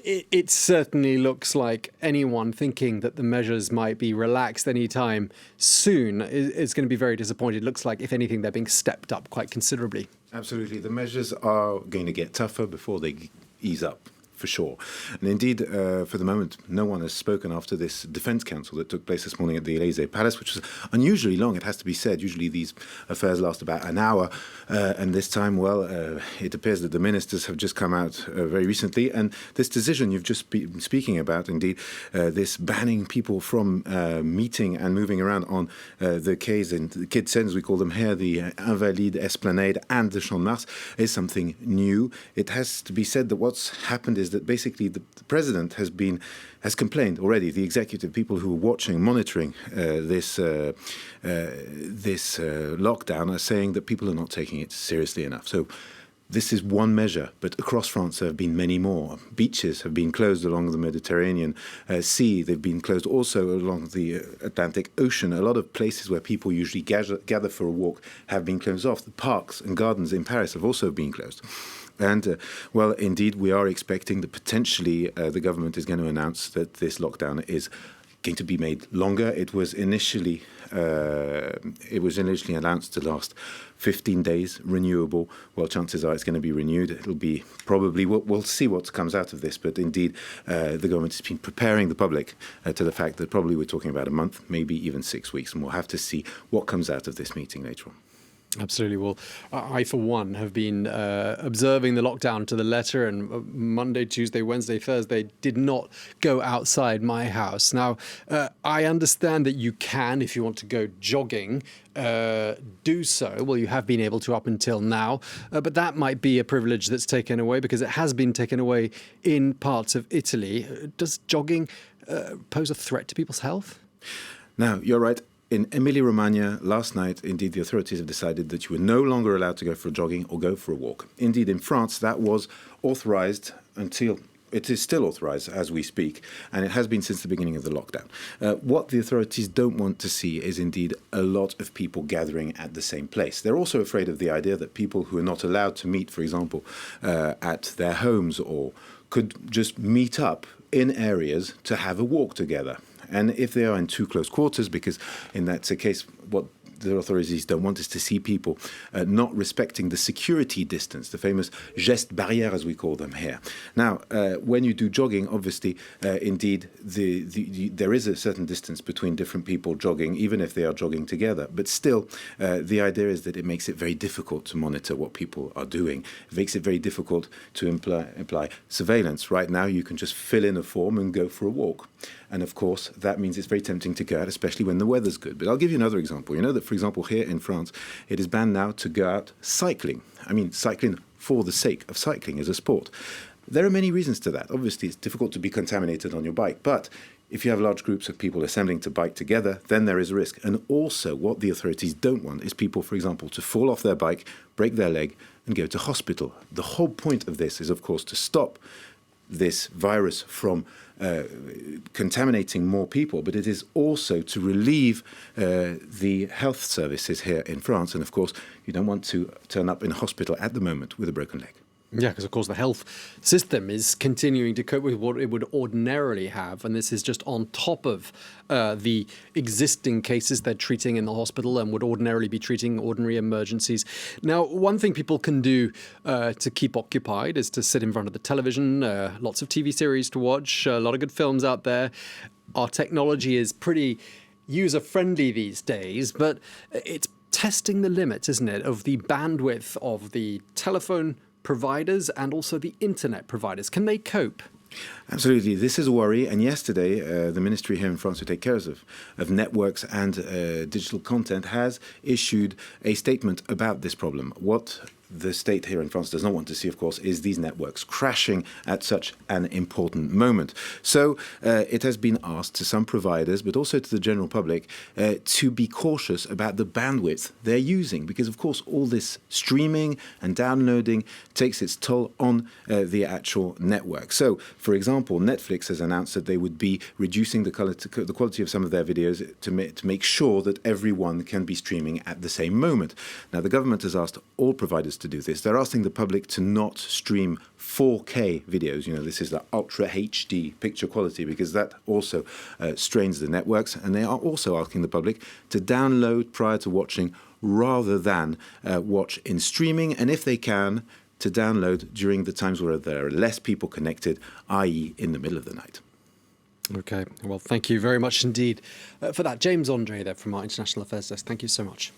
It certainly looks like anyone thinking that the measures might be relaxed anytime soon is going to be very disappointed. It looks like, if anything, they're being stepped up quite considerably. Absolutely. The measures are going to get tougher before they ease up, for sure. And indeed, for the moment, no one has spoken after this Defence Council that took place this morning at the Élysée Palace, which was unusually long, it has to be said. Usually these affairs last about an hour, and this time, well, it appears that the ministers have just come out very recently, and this decision you've just been speaking about, indeed, this banning people from meeting and moving around on the quays and the quais de Seine, as we call them here, the Invalides, Esplanade and the Champ de Mars, is something new. It has to be said that what's happened is that basically the president has complained already. The executive, people who are watching, monitoring this lockdown, are saying that people are not taking it seriously enough. So this is one measure, but across France there have been many more. Beaches have been closed along the Mediterranean Sea. They've been closed also along the Atlantic Ocean. A lot of places where people usually gather for a walk have been closed off. The parks and gardens in Paris have also been closed. And, well, indeed, we are expecting that potentially the government is going to announce that this lockdown is going to be made longer. It was initially announced to last 15 days, renewable. Well, chances are it's going to be renewed. It'll be probably, we'll see what comes out of this. But indeed, the government has been preparing the public to the fact that probably we're talking about a month, maybe even 6 weeks. And we'll have to see what comes out of this meeting later on. Absolutely. Well, I, for one, have been observing the lockdown to the letter, and Monday, Tuesday, Wednesday, Thursday did not go outside my house. Now, I understand that you can, if you want to go jogging, do so. Well, you have been able to up until now, but that might be a privilege that's taken away because it has been taken away in parts of Italy. Does jogging pose a threat to people's health? Now, you're right. In Emilia-Romagna, last night, indeed, the authorities have decided that you were no longer allowed to go for jogging or go for a walk. Indeed, in France, that was authorized until it is still authorized as we speak, and it has been since the beginning of the lockdown. What the authorities don't want to see is indeed a lot of people gathering at the same place. They're also afraid of the idea that people who are not allowed to meet, for example, at their homes or could just meet up in areas to have a walk together. And if they are in too close quarters, because in that case, what the authorities don't want is to see people not respecting the security distance, the famous gestes barrières, as we call them here. Now, when you do jogging, obviously, indeed, there is a certain distance between different people jogging, even if they are jogging together. But still, the idea is that it makes it very difficult to monitor what people are doing. It makes it very difficult to imply surveillance. Right now, you can just fill in a form and go for a walk. And of course, that means it's very tempting to go out, especially when the weather's good. But I'll give you another example. You know that, for example, here in France, it is banned now to go out cycling. I mean, cycling for the sake of cycling as a sport. There are many reasons to that. Obviously, it's difficult to be contaminated on your bike. But if you have large groups of people assembling to bike together, then there is a risk. And also, what the authorities don't want is people, for example, to fall off their bike, break their leg, and go to hospital. The whole point of this is, of course, to stop this virus from contaminating more people, but it is also to relieve the health services here in France. And of course, you don't want to turn up in a hospital at the moment with a broken leg. Yeah, because of course the health system is continuing to cope with what it would ordinarily have, and this is just on top of the existing cases they're treating in the hospital and would ordinarily be treating ordinary emergencies. Now, one thing people can do to keep occupied is to sit in front of the television, lots of TV series to watch, a lot of good films out there. Our technology is pretty user-friendly these days, but it's testing the limits, isn't it, of the bandwidth of the telephone providers and also the internet providers. Can they cope? Absolutely. This is a worry. And yesterday, the ministry here in France who take care of networks and digital content has issued a statement about this problem. What the state here in France does not want to see, of course, is these networks crashing at such an important moment. So it has been asked to some providers, but also to the general public, to be cautious about the bandwidth they're using, because, of course, all this streaming and downloading takes its toll on the actual network. So, for example, Netflix has announced that they would be reducing the quality of some of their videos to make sure that everyone can be streaming at the same moment. Now, the government has asked all providers operators to do this. They're asking the public to not stream 4K videos. This is the ultra HD picture quality, because that also strains the networks. And they are also asking the public to download prior to watching rather than watch in streaming. And if they can, to download during the times where there are less people connected, i.e. in the middle of the night. Okay, well, thank you very much indeed for that. James Andre there from our International Affairs Desk. Thank you so much.